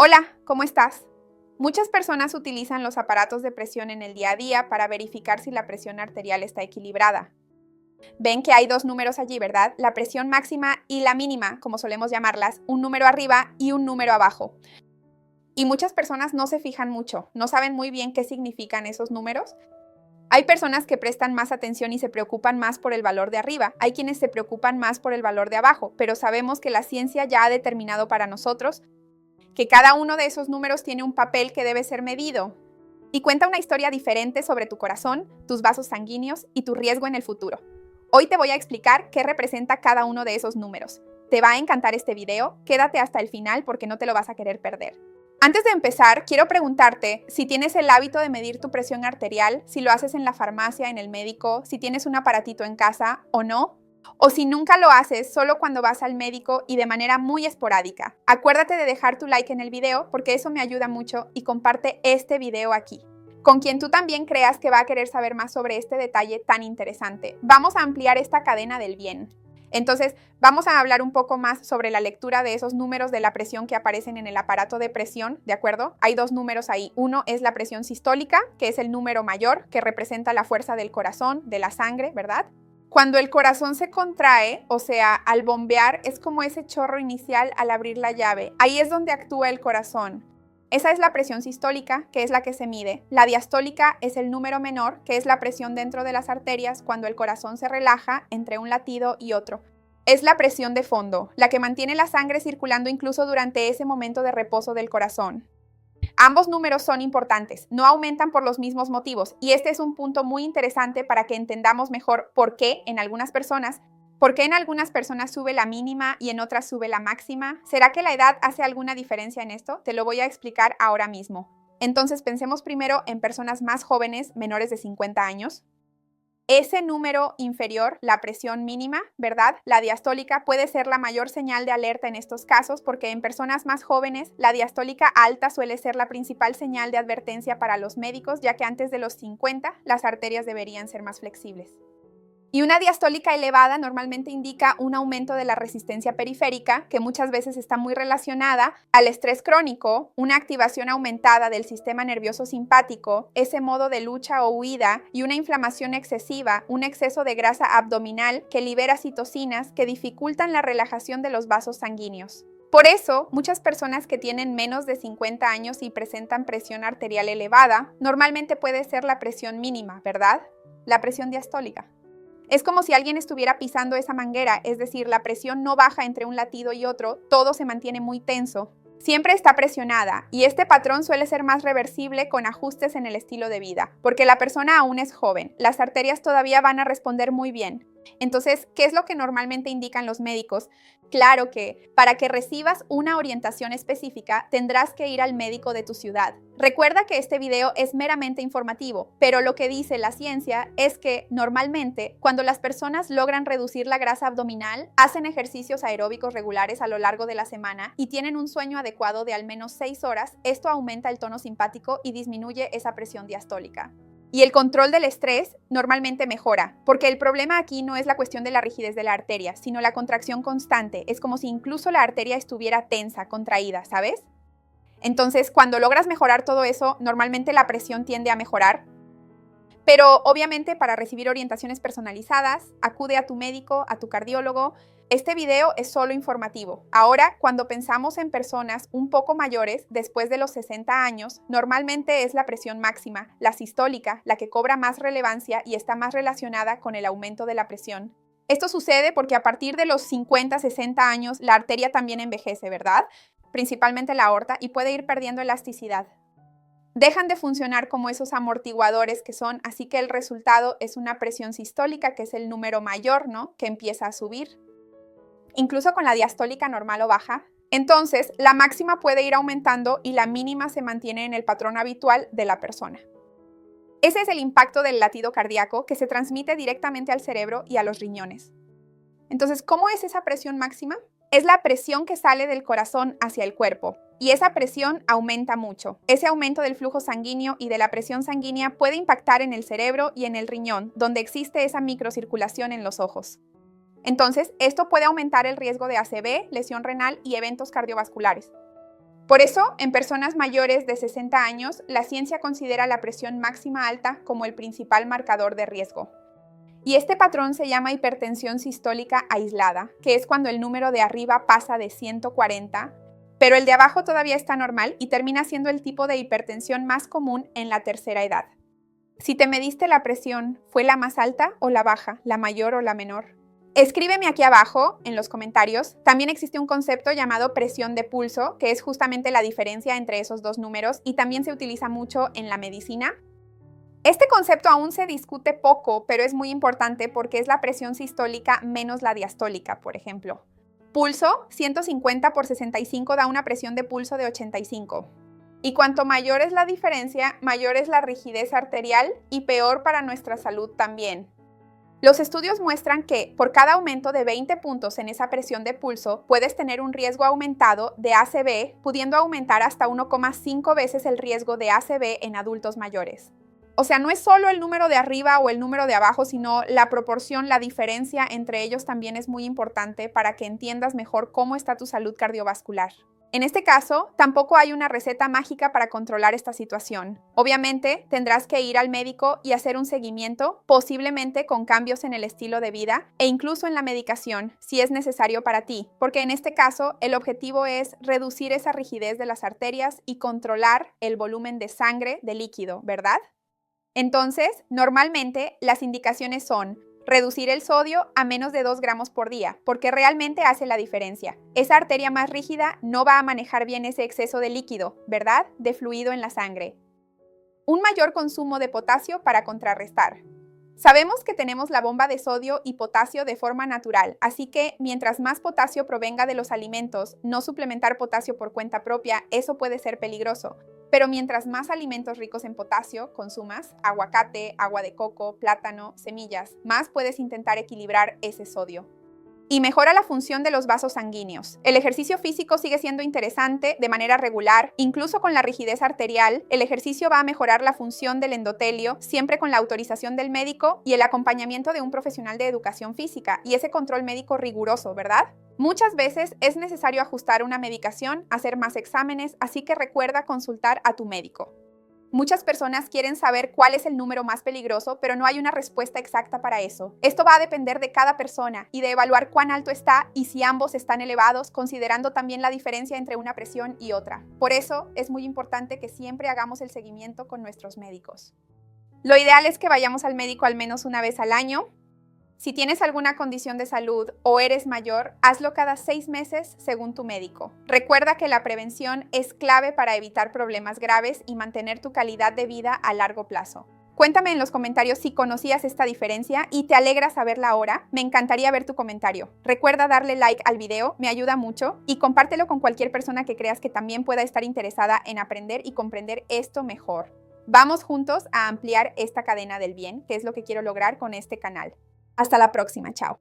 Hola, ¿cómo estás? Muchas personas utilizan los aparatos de presión en el día a día para verificar si la presión arterial está equilibrada. Ven que hay dos números allí, ¿verdad? La presión máxima y la mínima, como solemos llamarlas, un número arriba y un número abajo. Y muchas personas no se fijan mucho, no saben muy bien qué significan esos números. Hay personas que prestan más atención y se preocupan más por el valor de arriba, hay quienes se preocupan más por el valor de abajo, pero sabemos que la ciencia ya ha determinado para nosotros que cada uno de esos números tiene un papel que debe ser medido y cuenta una historia diferente sobre tu corazón, tus vasos sanguíneos y tu riesgo en el futuro. Hoy te voy a explicar qué representa cada uno de esos números. Te va a encantar este video, quédate hasta el final porque no te lo vas a querer perder. Antes de empezar, quiero preguntarte si tienes el hábito de medir tu presión arterial, si lo haces en la farmacia, en el médico, si tienes un aparatito en casa o no. O si nunca lo haces, solo cuando vas al médico y de manera muy esporádica. Acuérdate de dejar tu like en el video porque eso me ayuda mucho y comparte este video aquí, con quien tú también creas que va a querer saber más sobre este detalle tan interesante. Vamos a ampliar esta cadena del bien. Entonces, vamos a hablar un poco más sobre la lectura de esos números de la presión que aparecen en el aparato de presión, ¿de acuerdo? Hay dos números ahí. Uno es la presión sistólica, que es el número mayor, que representa la fuerza del corazón, de la sangre, ¿verdad? Cuando el corazón se contrae, o sea, al bombear, es como ese chorro inicial al abrir la llave. Ahí es donde actúa el corazón. Esa es la presión sistólica, que es la que se mide. La diastólica es el número menor, que es la presión dentro de las arterias cuando el corazón se relaja entre un latido y otro. Es la presión de fondo, la que mantiene la sangre circulando incluso durante ese momento de reposo del corazón. Ambos números son importantes, no aumentan por los mismos motivos, y este es un punto muy interesante para que entendamos mejor por qué en algunas personas sube la mínima y en otras sube la máxima. ¿Será que la edad hace alguna diferencia en esto? Te lo voy a explicar ahora mismo. Entonces pensemos primero en personas más jóvenes, menores de 50 años. Ese número inferior, la presión mínima, ¿verdad? La diastólica puede ser la mayor señal de alerta en estos casos porque en personas más jóvenes, la diastólica alta suele ser la principal señal de advertencia para los médicos, ya que antes de los 50 las arterias deberían ser más flexibles. Y una diastólica elevada normalmente indica un aumento de la resistencia periférica, que muchas veces está muy relacionada al estrés crónico, una activación aumentada del sistema nervioso simpático, ese modo de lucha o huida y una inflamación excesiva, un exceso de grasa abdominal que libera citocinas que dificultan la relajación de los vasos sanguíneos. Por eso, muchas personas que tienen menos de 50 años y presentan presión arterial elevada, normalmente puede ser la presión mínima, ¿verdad? La presión diastólica. Es como si alguien estuviera pisando esa manguera, es decir, la presión no baja entre un latido y otro, todo se mantiene muy tenso. Siempre está presionada y este patrón suele ser más reversible con ajustes en el estilo de vida, porque la persona aún es joven, las arterias todavía van a responder muy bien. Entonces, ¿qué es lo que normalmente indican los médicos? Claro que para que recibas una orientación específica tendrás que ir al médico de tu ciudad. Recuerda que este video es meramente informativo, pero lo que dice la ciencia es que normalmente cuando las personas logran reducir la grasa abdominal, hacen ejercicios aeróbicos regulares a lo largo de la semana y tienen un sueño adecuado de al menos 6 horas, esto aumenta el tono simpático y disminuye esa presión diastólica. Y el control del estrés normalmente mejora, porque el problema aquí no es la cuestión de la rigidez de la arteria, sino la contracción constante. Es como si incluso la arteria estuviera tensa, contraída, ¿sabes? Entonces, cuando logras mejorar todo eso, normalmente la presión tiende a mejorar. Pero obviamente para recibir orientaciones personalizadas, acude a tu médico, a tu cardiólogo. Este video es solo informativo. Ahora, cuando pensamos en personas un poco mayores, después de los 60 años, normalmente es la presión máxima, la sistólica, la que cobra más relevancia y está más relacionada con el aumento de la presión. Esto sucede porque a partir de los 50, 60 años, la arteria también envejece, ¿verdad? Principalmente la aorta, y puede ir perdiendo elasticidad. Dejan de funcionar como esos amortiguadores que son, así que el resultado es una presión sistólica, que es el número mayor, ¿no? Que empieza a subir. Incluso con la diastólica normal o baja. Entonces, la máxima puede ir aumentando y la mínima se mantiene en el patrón habitual de la persona. Ese es el impacto del latido cardíaco que se transmite directamente al cerebro y a los riñones. Entonces, ¿cómo es esa presión máxima? Es la presión que sale del corazón hacia el cuerpo. Y esa presión aumenta mucho. Ese aumento del flujo sanguíneo y de la presión sanguínea puede impactar en el cerebro y en el riñón, donde existe esa microcirculación en los ojos. Entonces, esto puede aumentar el riesgo de ACV, lesión renal y eventos cardiovasculares. Por eso, en personas mayores de 60 años, la ciencia considera la presión máxima alta como el principal marcador de riesgo. Y este patrón se llama hipertensión sistólica aislada, que es cuando el número de arriba pasa de 140, pero el de abajo todavía está normal y termina siendo el tipo de hipertensión más común en la tercera edad. Si te mediste la presión, ¿fue la más alta o la baja, la mayor o la menor? Escríbeme aquí abajo, en los comentarios. También existe un concepto llamado presión de pulso, que es justamente la diferencia entre esos dos números y también se utiliza mucho en la medicina. Este concepto aún se discute poco, pero es muy importante porque es la presión sistólica menos la diastólica, por ejemplo. Pulso, 150 por 65 da una presión de pulso de 85. Y cuanto mayor es la diferencia, mayor es la rigidez arterial y peor para nuestra salud también. Los estudios muestran que por cada aumento de 20 puntos en esa presión de pulso, puedes tener un riesgo aumentado de ACV, pudiendo aumentar hasta 1,5 veces el riesgo de ACV en adultos mayores. O sea, no es solo el número de arriba o el número de abajo, sino la proporción, la diferencia entre ellos también es muy importante para que entiendas mejor cómo está tu salud cardiovascular. En este caso, tampoco hay una receta mágica para controlar esta situación. Obviamente, tendrás que ir al médico y hacer un seguimiento, posiblemente con cambios en el estilo de vida e incluso en la medicación, si es necesario para ti, porque en este caso, el objetivo es reducir esa rigidez de las arterias y controlar el volumen de sangre, de líquido, ¿verdad? Entonces, normalmente, las indicaciones son reducir el sodio a menos de 2 gramos por día, porque realmente hace la diferencia. Esa arteria más rígida no va a manejar bien ese exceso de líquido, ¿verdad? De fluido en la sangre. Un mayor consumo de potasio para contrarrestar. Sabemos que tenemos la bomba de sodio y potasio de forma natural, así que mientras más potasio provenga de los alimentos, no suplementar potasio por cuenta propia, eso puede ser peligroso. Pero mientras más alimentos ricos en potasio consumas, aguacate, agua de coco, plátano, semillas, más puedes intentar equilibrar ese sodio. Y mejora la función de los vasos sanguíneos. El ejercicio físico sigue siendo interesante de manera regular, incluso con la rigidez arterial. El ejercicio va a mejorar la función del endotelio, siempre con la autorización del médico y el acompañamiento de un profesional de educación física y ese control médico riguroso, ¿verdad? Muchas veces es necesario ajustar una medicación, hacer más exámenes, así que recuerda consultar a tu médico. Muchas personas quieren saber cuál es el número más peligroso, pero no hay una respuesta exacta para eso. Esto va a depender de cada persona y de evaluar cuán alto está y si ambos están elevados, considerando también la diferencia entre una presión y otra. Por eso es muy importante que siempre hagamos el seguimiento con nuestros médicos. Lo ideal es que vayamos al médico al menos una vez al año. Si tienes alguna condición de salud o eres mayor, hazlo cada 6 meses según tu médico. Recuerda que la prevención es clave para evitar problemas graves y mantener tu calidad de vida a largo plazo. Cuéntame en los comentarios si conocías esta diferencia y te alegra saberla ahora. Me encantaría ver tu comentario. Recuerda darle like al video, me ayuda mucho, y compártelo con cualquier persona que creas que también pueda estar interesada en aprender y comprender esto mejor. Vamos juntos a ampliar esta cadena del bien, que es lo que quiero lograr con este canal. Hasta la próxima, chao.